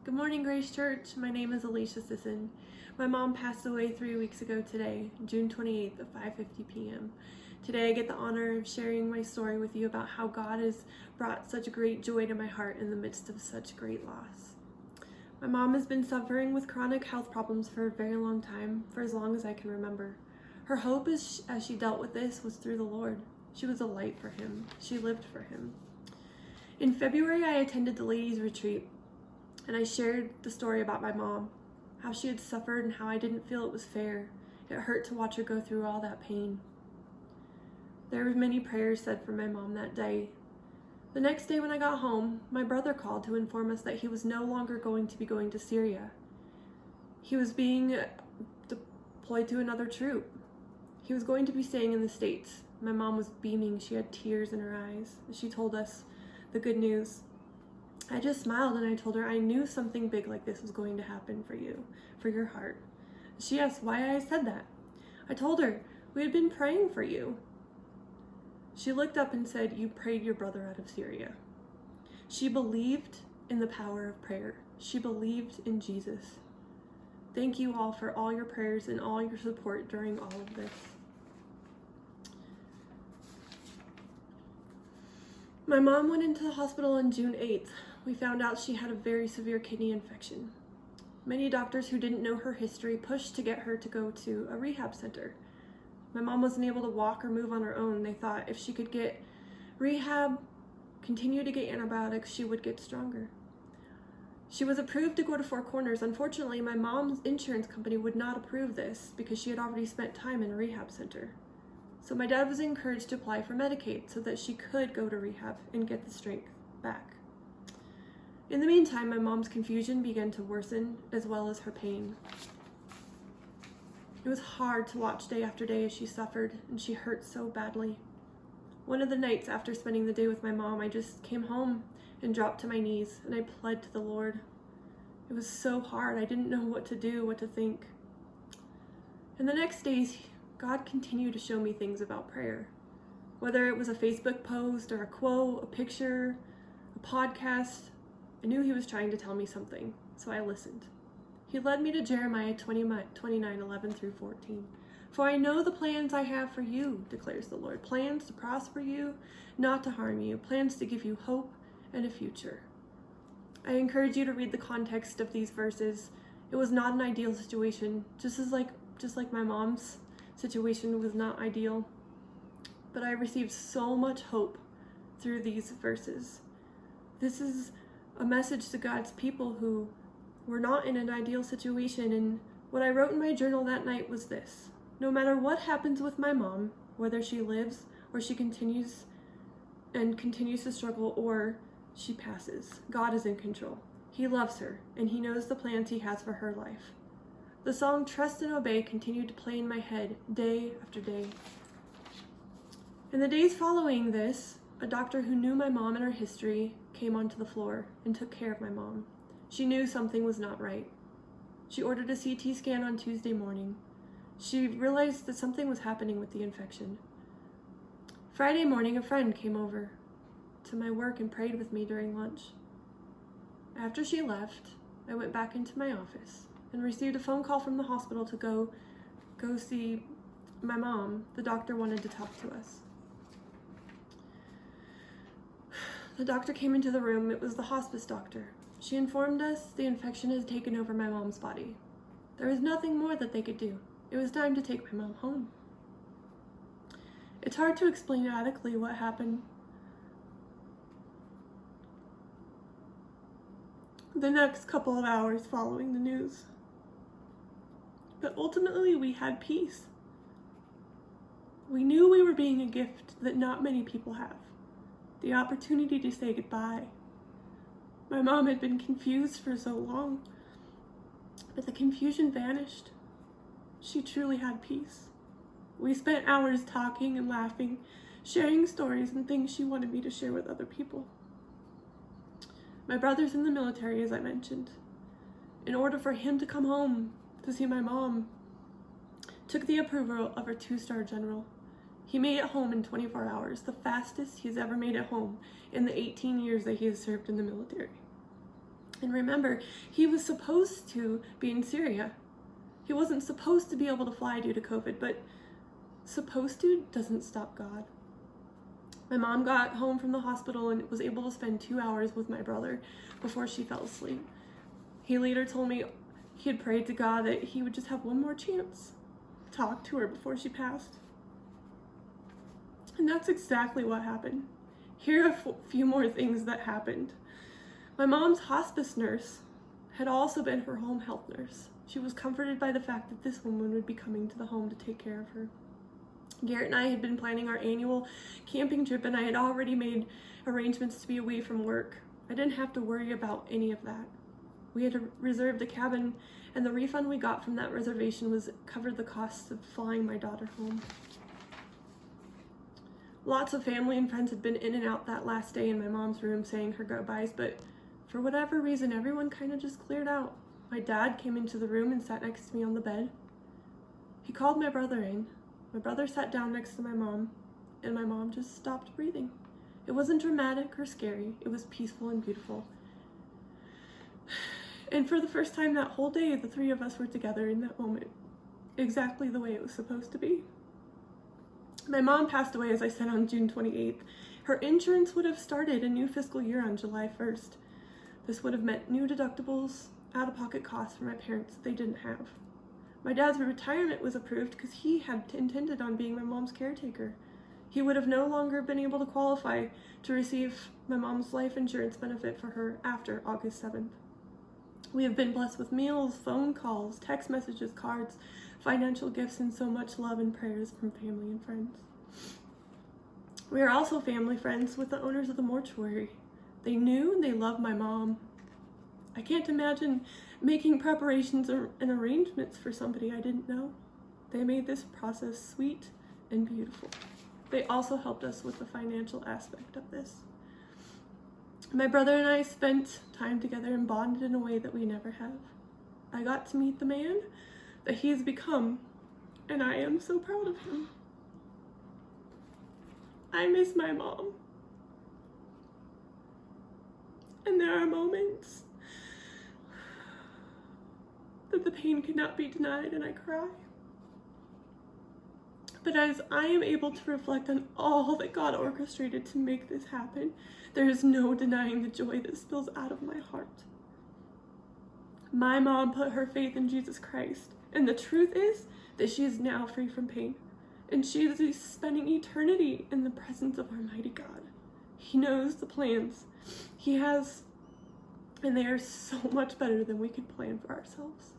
Good morning, Grace Church. My name is Elisha. My mom passed away 3 weeks ago today, June 28th at 5:50 p.m. Today I get the honor of sharing my story with you about how God has brought such great joy to my heart in the midst of such great loss. My mom has been suffering with chronic health problems for a very long time, for as long as I can remember. Her hope as she dealt with this was through the Lord. She was a light for Him. She lived for Him. In February, I attended the ladies' retreat, and I shared the story about my mom, how she had suffered and how I didn't feel it was fair. It hurt to watch her go through all that pain. There were many prayers said for my mom that day. The next day when I got home, my brother called to inform us that he was no longer going to be going to Syria. He was being deployed to another troop. He was going to be staying in the States. My mom was beaming. She had tears in her eyes. She told us the good news. I just smiled and I told her I knew something big like this was going to happen for you, for your heart. She asked why I said that. I told her we had been praying for you. She looked up and said, "You prayed your brother out of Syria." She believed in the power of prayer. She believed in Jesus. Thank you all for all your prayers and all your support during all of this. My mom went into the hospital on June 8th. We found out she had a very severe kidney infection. Many doctors who didn't know her history pushed to get her to go to a rehab center. My mom wasn't able to walk or move on her own. They thought if she could get rehab, continue to get antibiotics, she would get stronger. She was approved to go to Four Corners. Unfortunately, my mom's insurance company would not approve this because she had already spent time in a rehab center. So my dad was encouraged to apply for Medicaid so that she could go to rehab and get the strength back. In the meantime, my mom's confusion began to worsen as well as her pain. It was hard to watch day after day as she suffered, and she hurt so badly. One of the nights after spending the day with my mom, I just came home and dropped to my knees and I pled to the Lord. It was so hard. I didn't know what to do, what to think. And the next days, God continued to show me things about prayer. Whether it was a Facebook post or a quote, a picture, a podcast, I knew He was trying to tell me something, so I listened. He led me to Jeremiah 29:11-14. "For I know the plans I have for you, declares the Lord, plans to prosper you, not to harm you, plans to give you hope and a future." I encourage you to read the context of these verses. It was not an ideal situation, just like my mom's situation was not ideal. But I received so much hope through these verses. This is a message to God's people who were not in an ideal situation, and what I wrote in my journal that night was this: no matter what happens with my mom, whether she lives or she continues to struggle or she passes, God is in control. He loves her and He knows the plans He has for her life. The song "Trust and Obey" continued to play in my head day after day. In the days following this, a doctor who knew my mom and her history came onto the floor and took care of my mom. She knew something was not right. She ordered a CT scan on Tuesday morning. She realized that something was happening with the infection. Friday morning, a friend came over to my work and prayed with me during lunch. After she left, I went back into my office and received a phone call from the hospital to go see my mom. The doctor wanted to talk to us. The doctor came into the room. It was the hospice doctor. She informed us the infection had taken over my mom's body. There was nothing more that they could do. It was time to take my mom home. It's hard to explain adequately what happened. The next couple of hours following the news. But ultimately, we had peace. We knew we were being a gift that not many people have. The opportunity to say goodbye. My mom had been confused for so long, but the confusion vanished. She truly had peace. We spent hours talking and laughing, sharing stories and things she wanted me to share with other people. My brother's in the military, as I mentioned. In order for him to come home to see my mom, took the approval of our 2-star general. He made it home in 24 hours, the fastest he's ever made it home in the 18 years that he has served in the military. And remember, he was supposed to be in Syria. He wasn't supposed to be able to fly due to COVID, but supposed to doesn't stop God. My mom got home from the hospital and was able to spend 2 hours with my brother before she fell asleep. He later told me he had prayed to God that he would just have one more chance to talk to her before she passed. And that's exactly what happened. Here are a few more things that happened. My mom's hospice nurse had also been her home health nurse. She was comforted by the fact that this woman would be coming to the home to take care of her. Garrett and I had been planning our annual camping trip, and I had already made arrangements to be away from work. I didn't have to worry about any of that. We had reserved a cabin, and the refund we got from that reservation covered the costs of flying my daughter home. Lots of family and friends had been in and out that last day in my mom's room saying her goodbyes, but for whatever reason, everyone kind of just cleared out. My dad came into the room and sat next to me on the bed. He called my brother in. My brother sat down next to my mom, and my mom just stopped breathing. It wasn't dramatic or scary. It was peaceful and beautiful. And for the first time that whole day, the three of us were together in that moment, exactly the way it was supposed to be. My mom passed away, as I said, on June 28th. Her insurance would have started a new fiscal year on July 1st. This would have meant new deductibles, out-of-pocket costs for my parents that they didn't have. My dad's retirement was approved because he had intended on being my mom's caretaker. He would have no longer been able to qualify to receive my mom's life insurance benefit for her after August 7th. We have been blessed with meals, phone calls, text messages, cards, financial gifts, and so much love and prayers from family and friends. We are also family friends with the owners of the mortuary. They knew and they loved my mom. I can't imagine making preparations and arrangements for somebody I didn't know. They made this process sweet and beautiful. They also helped us with the financial aspect of this. My brother and I spent time together and bonded in a way that we never have. I got to meet the man that he has become, and I am so proud of him. I miss my mom. And there are moments that the pain cannot be denied and I cry. But as I am able to reflect on all that God orchestrated to make this happen, there is no denying the joy that spills out of my heart. My mom put her faith in Jesus Christ, and the truth is that she is now free from pain, and she is spending eternity in the presence of Almighty God. He knows the plans He has, and they are so much better than we could plan for ourselves.